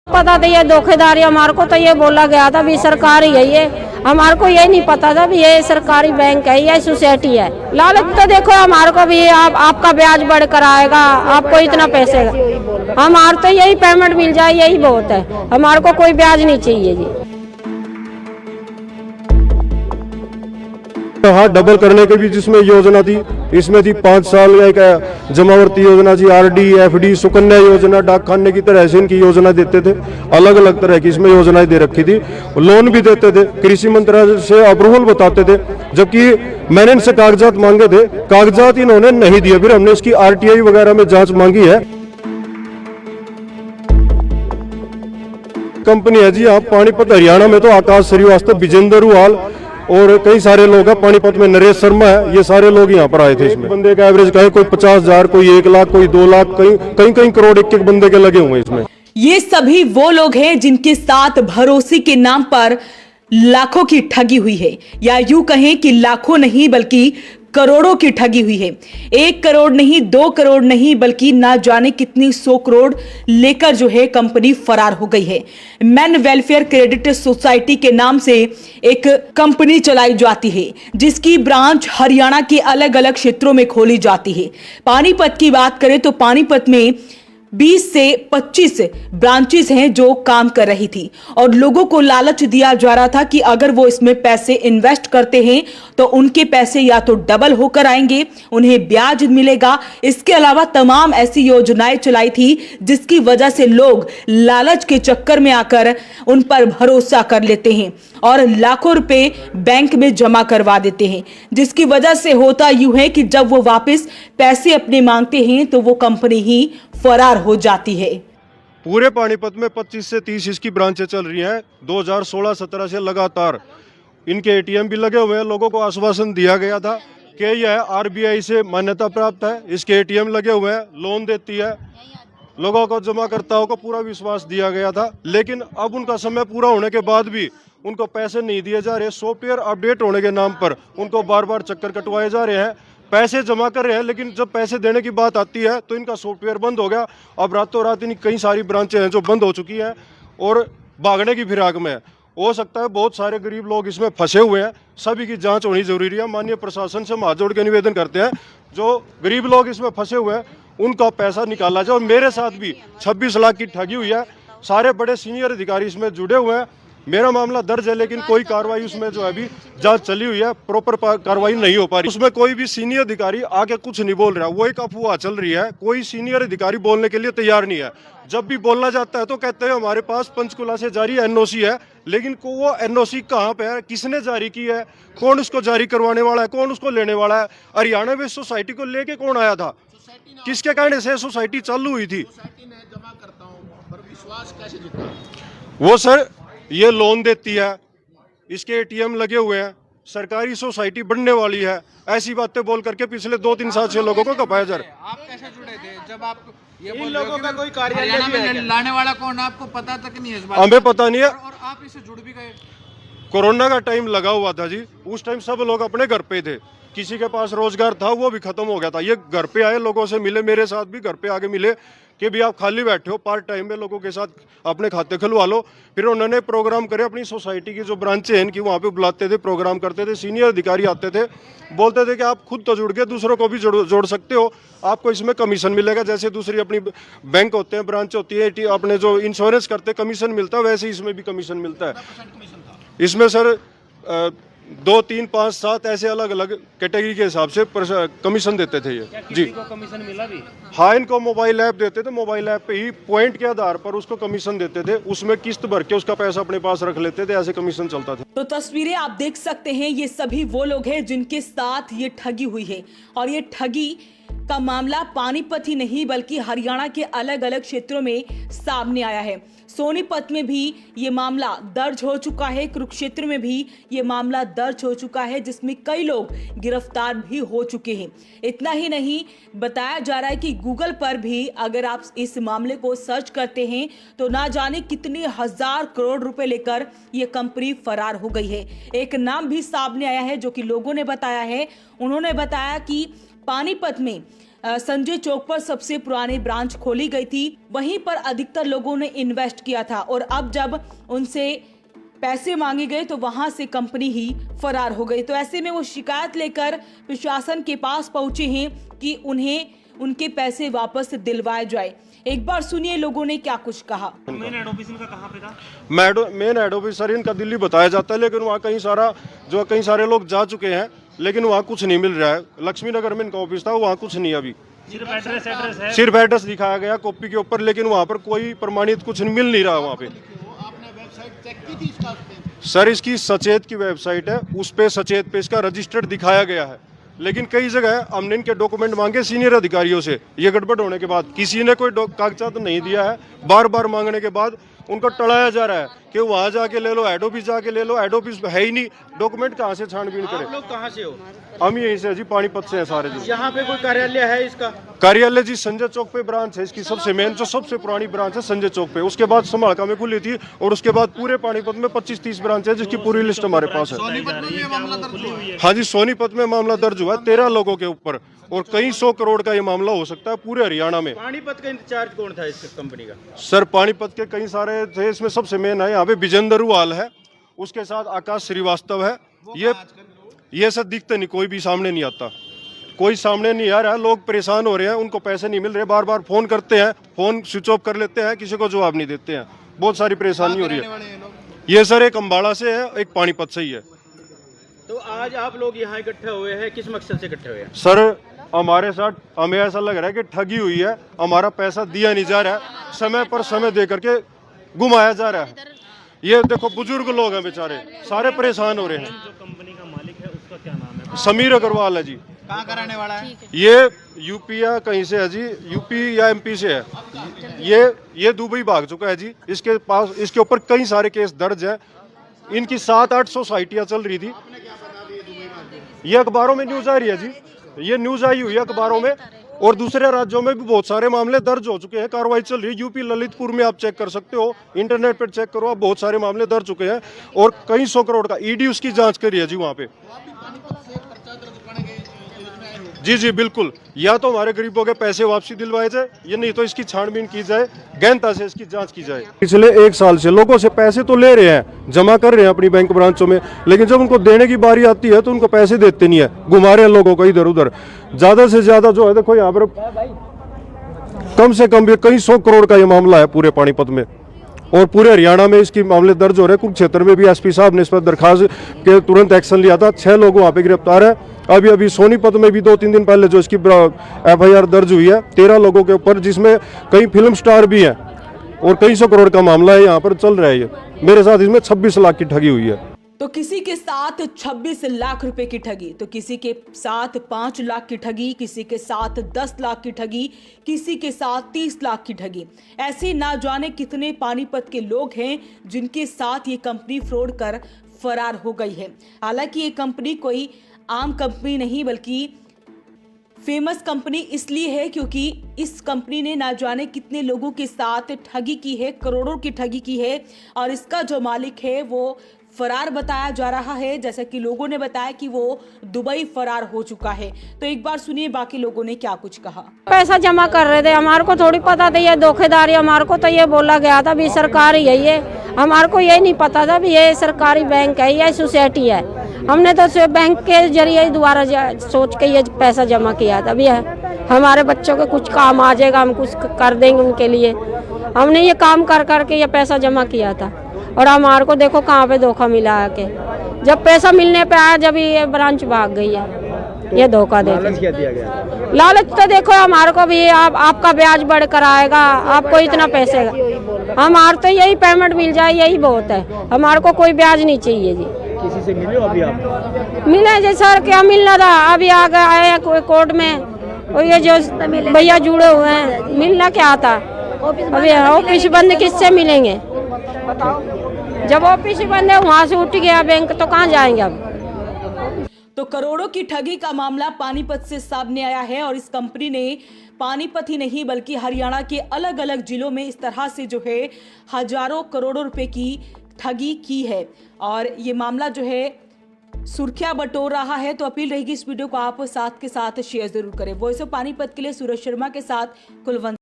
पता था ये धोखेदारी, हमारे को तो ये बोला गया था भी सरकारी है ये, हमारे को ये नहीं पता था भी ये सरकारी बैंक है या सोसाइटी है। लालच तो देखो हमारे को भी आपका ब्याज बढ़कर आएगा, आपको इतना पैसे, हमारे तो यही पेमेंट मिल जाए यही बहुत है, हमारे को कोई ब्याज नहीं चाहिए जी। हाँ, डबल करने की भी जिसमें योजना थी, इसमें थी 5 साल एक जमावर्ती योजना थी, आरडी, एफडी, सुकन्या योजना, डाक खाने की तरह से इनकी योजना देते थे, अलग अलग तरह की इसमें योजनाएं दे रखी थी। लोन भी देते थे, कृषि मंत्रालय से अप्रूवल बताते थे, जबकि मैंने इनसे कागजात मांगे थे, कागजात इन्होंने नहीं दिए। फिर हमने इसकी आरटीआई वगैरह में जांच मांगी है। कंपनी है जी यहाँ पानीपत हरियाणा में, तो आकाश श्रीवास्तव, विजेंद्र उवाल और कई सारे लोग हैं। पानीपत में नरेश शर्मा है, ये सारे लोग यहाँ पर आए थे। इसमें बंदे का एवरेज का है, कोई 50,000, कोई 1 लाख, कोई 2 लाख, कई करोड़ एक बंदे के लगे हुए इसमें। ये सभी वो लोग हैं जिनके साथ भरोसे के नाम पर लाखों की ठगी हुई है, या यूं कहें कि लाखों नहीं बल्कि करोड़ों की ठगी हुई है। 1 करोड़ नहीं, 2 करोड़ नहीं, बल्कि ना जाने कितनी 100 करोड़ लेकर जो है कंपनी फरार हो गई है। मैन वेलफेयर क्रेडिट सोसाइटी के नाम से एक कंपनी चलाई जाती है, जिसकी ब्रांच हरियाणा के अलग अलग क्षेत्रों में खोली जाती है। पानीपत की बात करें तो पानीपत में 20 से 25 ब्रांचेस हैं जो काम कर रही थी, और लोगों को लालच दिया जा रहा था कि अगर वो इसमें पैसे इन्वेस्ट करते हैं तो उनके पैसे या तो डबल होकर आएंगे, उन्हें ब्याज मिलेगा। इसके अलावा तमाम ऐसी योजनाएं चलाई थी जिसकी वजह से लोग लालच के चक्कर में आकर उन पर भरोसा कर लेते हैं और लाखों रुपए बैंक में जमा करवा देते हैं, जिसकी वजह से होता यूं है कि जब वो वापस पैसे अपने मांगते हैं तो वो कंपनी ही फरार हो जाती है। पूरे पानीपत में 25 से 30 इसकी ब्रांचें चल रही हैं। 2016-17 से लगातार इनके एटीएम भी लगे हुए हैं। लोगों को आश्वासन दिया गया था कि यह आरबीआई से मान्यता प्राप्त है, इसके एटीएम लगे हुए हैं, लोन देती है, लोगों को, जमाकर्ताओं को पूरा विश्वास दिया गया था। लेकिन अब उनका समय पूरा होने के बाद भी उनको पैसे नहीं दिए जा रहे। सॉफ्टवेयर अपडेट होने के नाम पर उनको बार बार चक्कर कटवाए जा रहे हैं, पैसे जमा कर रहे हैं, लेकिन जब पैसे देने की बात आती है तो इनका सॉफ्टवेयर बंद हो गया। अब रातों रात इनकी कई सारी ब्रांचें हैं जो बंद हो चुकी हैं और भागने की फिराक में है। हो सकता है बहुत सारे गरीब लोग इसमें फंसे हुए हैं, सभी की जांच होनी जरूरी है। माननीय प्रशासन से हाथ जोड़ के निवेदन करते हैं, जो गरीब लोग इसमें फंसे हुए हैं उनका पैसा निकाला जाए। और मेरे साथ भी 26 लाख की ठगी हुई है। सारे बड़े सीनियर अधिकारी इसमें जुड़े हुए हैं। मेरा मामला दर्ज है, लेकिन कोई कार्रवाई उसमें जो है अभी जांच चली हुई है, प्रॉपर कार्रवाई नहीं हो पा रही। उसमें कोई भी सीनियर अधिकारी आके कुछ नहीं बोल रहा, वो एक अफवाह चल रही है। कोई सीनियर अधिकारी बोलने के लिए तैयार नहीं है। जब भी बोलना चाहता है तो कहते हैं हमारे पास पंचकुला से जारी एनओसी है, लेकिन वो एनओसी कहाँ पे है, किसने जारी की है, कौन उसको जारी करवाने वाला है, कौन उसको लेने वाला है। हरियाणा में सोसाइटी को लेके कौन आया था, किसके कहने से सोसाइटी चालू हुई थी। वो सर ये लोन देती है, इसके एटीएम लगे हुए हैं, सरकारी सोसाइटी बनने वाली है, ऐसी बातें बोल करके पिछले 2-3 साल से लोगों को कपाया जा रहा है। आप कैसे जुड़े थे जब आप ये इन लोगों का कोई कार्यालय में लाने वाला कौन, आपको पता तक नहीं है इस बात? हमें पता नहीं है। और आप इससे जुड़ भी गए? कोरोना का टाइम लगा हुआ था जी, उस टाइम सब लोग अपने घर पे थे, किसी के पास रोजगार था वो भी खत्म हो गया था। ये घर पे आए, लोगों से मिले, मेरे साथ भी घर पे आके मिले कि भी आप खाली बैठे हो, पार्ट टाइम में लोगों के साथ अपने खाते खुलवा लो। फिर उन्होंने प्रोग्राम करे, अपनी सोसाइटी की जो ब्रांचें हैं इनकी वहाँ पे बुलाते थे, प्रोग्राम करते थे, सीनियर अधिकारी आते थे, बोलते थे कि आप खुद तो जुड़ के दूसरों को भी जोड़ सकते हो, आपको इसमें कमीशन मिलेगा। जैसे दूसरी अपनी बैंक होते हैं, ब्रांच होती है, अपने जो इंश्योरेंस करते कमीशन मिलता है, वैसे इसमें भी कमीशन मिलता है। इसमें सर 2, 3, 5, 7 ऐसे अलग अलग कैटेगरी के हिसाब से कमीशन देते थे ये जी। को कमीशन मिला भी? हाँ, इनको मोबाइल ऐप देते थे, मोबाइल ऐप पे ही पॉइंट के आधार पर उसको कमीशन देते थे, उसमें किस्त भर के उसका पैसा अपने पास रख लेते थे, ऐसे कमीशन चलता था। तो तस्वीरें आप देख सकते हैं, ये सभी वो लोग हैं जिनके साथ ये ठगी हुई है, और ये ठगी का मामला पानीपत ही नहीं बल्कि हरियाणा के अलग अलग क्षेत्रों में सामने आया है। सोनीपत में भी ये मामला दर्ज हो चुका है, कुरुक्षेत्र में भी ये मामला दर्ज हो चुका है, जिसमें कई लोग गिरफ्तार भी हो चुके हैं। इतना ही नहीं, बताया जा रहा है कि गूगल पर भी अगर आप इस मामले को सर्च करते हैं तो ना जाने कितने 1000 करोड़ रुपए लेकर ये कंपनी फरार हो गई है। एक नाम भी सामने आया है जो कि लोगों ने बताया है। उन्होंने बताया कि पानीपत में संजय चौक पर सबसे पुरानी ब्रांच खोली गई थी, वहीं पर अधिकतर लोगों ने इन्वेस्ट किया था और अब जब उनसे पैसे मांगे गए तो वहां से कंपनी ही फरार हो गई। तो ऐसे में वो शिकायत लेकर प्रशासन के पास पहुंचे हैं कि उन्हें उनके पैसे वापस दिलवाए जाए। एक बार सुनिए लोगों ने क्या कुछ कहा। मेन हेड ऑफिस इनका कहाँ पे था? मेन हेड ऑफिस सर इनका दिल्ली बताया जाता है, लेकिन वहाँ कई सारे लोग जा चुके हैं, लेकिन वहाँ कुछ नहीं मिल रहा है। लक्ष्मी नगर में इनका ऑफिस था, वहाँ कुछ नहीं अभी। सिर्फ एड्रेस है, सिर्फ एड्रेस दिखाया गया कॉपी के ऊपर, लेकिन वहाँ पर कोई प्रमाणित कुछ मिल नहीं रहा वहाँ पे। आपने वेबसाइट चेक की थी इसका? सर इसकी सचेत की वेबसाइट है, उस पे सचेत पे इसका रजिस्टर्ड दिखाया गया है, लेकिन कई जगह हमने इनके डॉक्यूमेंट मांगे सीनियर अधिकारियों से, ये गड़बड़ होने के बाद किसी ने कोई कागजात नहीं दिया है। बार बार मांगने के बाद उनको टड़ाया जा रहा है कि वहाँ जाके ले लो, हेड ऑफिस जाके ले लो, हेड ऑफिस है ही नहीं, डॉक्यूमेंट कहाँ से छानबीन करें। आप लोग कहाँ से हो? हम यहीं से जी, पानीपत से हैं सारे जी। यहाँ पे कोई कार्यालय है इसका? कार्यालय जी संजय चौक पे ब्रांच है इसकी, सबसे मेन जो सबसे पुरानी ब्रांच है संजय चौक पे। उसके बाद समालका में खुली थी और उसके बाद पूरे पानीपत में 25-30 ब्रांच है, जिसकी पूरी लिस्ट हमारे पास है। सोनीपत में भी ये मामला दर्ज हुआ है? हाँ जी, सोनीपत में मामला दर्ज हुआ है 13 लोगों के ऊपर, और कई 100 करोड़ का ये मामला हो सकता है पूरे हरियाणा में। पानीपत का इंचार्ज कौन था इस कंपनी का? सर पानीपत के कई सारे थे, इसमें सबसे मेन है यहाँ पे विजेंद्र वाल है, उसके साथ आकाश श्रीवास्तव है। ये सब दिखते नहीं, कोई भी सामने नहीं आता, कोई सामने नहीं आ रहा है। लोग परेशान हो रहे हैं, उनको पैसे नहीं मिल रहे, बार बार फोन करते हैं, फोन स्विच ऑफ कर लेते हैं, किसी को जवाब नहीं देते हैं, बहुत सारी परेशानी हो रही है। ये सर एक अम्बाड़ा से है, एक पानीपत से ही है। तो आज आप लोग यहाँ इकट्ठे हुए हैं, किस मकसद से इकट्ठे हुए हैं? सर हमारे साथ हमें ऐसा लग रहा है कि ठगी हुई है, हमारा पैसा दिया नहीं जा रहा है, समय पर समय दे करके घुमाया जा रहा है। ये देखो बुजुर्ग लोग हैं बेचारे, सारे परेशान हो रहे हैं। जो कंपनी का मालिक है उसका क्या नाम है? समीर अग्रवाल है जी। कहाँ का रहने वाला है? ये यूपी या कहीं से है जी, यूपी या एमपी से है। ये दुबई भाग चुका है जी। इसके पास इसके ऊपर कई सारे केस दर्ज है। इनकी 7-8 सोसाइटियाँ चल रही थी। ये अखबारों में न्यूज आ रही है जी, ये न्यूज आई हुई है अखबारों में, और दूसरे राज्यों में भी बहुत सारे मामले दर्ज हो चुके हैं, कार्रवाई चल रही है। यूपी ललितपुर में आप चेक कर सकते हो, इंटरनेट पर चेक करो आप, बहुत सारे मामले दर्ज चुके हैं और कई 100 करोड़ का ईडी उसकी जांच करी है जी वहाँ पे। जी बिल्कुल, या तो हमारे गरीबों के पैसे वापसी दिलवाए जाए, या नहीं तो इसकी छानबीन की जाए, गहनता से इसकी जांच की जाए। पिछले 1 साल से लोगों से पैसे तो ले रहे हैं, जमा कर रहे हैं अपनी बैंक ब्रांचों में, लेकिन जब उनको देने की बारी आती है तो उनको पैसे देते नहीं है, घुमा रहे हैं लोगों को इधर उधर। ज्यादा से ज्यादा जो है देखो यहाँ पर कम से कम भी कई 100 करोड़ का ये मामला है पूरे पानीपत में, और पूरे हरियाणा में इसकी मामले दर्ज हो रहे हैं। कुरुक्षेत्र में भी एसपी साहब ने इस पर दरखास्त के तुरंत एक्शन लिया था, 6 लोग वहाँ पे गिरफ्तार है। अभी सोनीपत में भी 2-3 दिन पहले जो इसकी FIR दर्ज हुई है 13 लोगों के ऊपर, जिसमें कई फिल्म स्टार भी हैं, और कई 100 करोड़ का मामला है यहाँ पर चल रहा है। ये मेरे साथ इसमें 26 लाख की ठगी हुई है। तो किसी के साथ 26 लाख रुपए की ठगी, तो किसी के साथ 5 लाख की ठगी, किसी के साथ 10 लाख की ठगी, किसी के साथ 30 लाख की ठगी। ऐसे ना जाने कितने पानीपत के लोग हैं जिनके साथ ये कंपनी फ्रॉड कर फरार हो गई है। हालांकि ये कंपनी कोई आम कंपनी नहीं बल्कि फेमस कंपनी इसलिए है क्योंकि इस कंपनी ने ना जाने कितने लोगों के साथ ठगी की है, करोड़ों की ठगी की है, और इसका जो मालिक है वो फरार बताया जा रहा है। जैसा कि लोगों ने बताया कि वो दुबई फरार हो चुका है। तो एक बार सुनिए बाकी लोगों ने क्या कुछ कहा। पैसा जमा कर रहे थे, हमारे को थोड़ी पता था ये धोखेधारी, हमारे को तो ये बोला गया था भी सरकारी है ये, हमारे को ये नहीं पता था भी ये सरकारी बैंक है या सोसाइटी है। हमने तो बैंक के जरिए ही दोबारा सोच के ये पैसा जमा किया था भी हमारे बच्चों के कुछ काम आ जाएगा, हम कुछ कर देंगे उनके लिए। हमने ये काम कर करके ये पैसा जमा किया था, और हमारे को देखो कहाँ पे धोखा मिला आके। जब पैसा मिलने पे आया, जब ये ब्रांच भाग गई है, ये धोखा दे दिया। लालच तो देखो हमारे को भी, आपका ब्याज बढ़कर आएगा, आपको इतना पैसे, हमारे तो यही पेमेंट मिल जाए यही बहुत है, हमारे को कोई ब्याज नहीं चाहिए जी। किसी से मिले अभी आप? मिले जी सर, क्या मिलना था, अभी आए कोर्ट में, और ये जो भैया जुड़े हुए हैं, मिलना क्या था। अभी ऑफिस बंद, किससे मिलेंगे बताओ, जब ऑफिस बंद है, वहाँ से उठ गया बैंक, तो कहाँ जाएंगे अब। तो करोड़ों की ठगी का मामला पानीपत से सामने आया है, और इस कंपनी ने पानीपत ही नहीं बल्कि हरियाणा के अलग अलग जिलों में इस तरह से जो है हजारों करोड़ों रुपए की ठगी की है। और ये मामला जो है सुर्खियां बटोर रहा है, तो अपील रहेगी इस वीडियो को आप साथ के साथ शेयर जरूर करें। वॉइस ऑफ पानीपत के लिए सूरज शर्मा के साथ कुलवंत।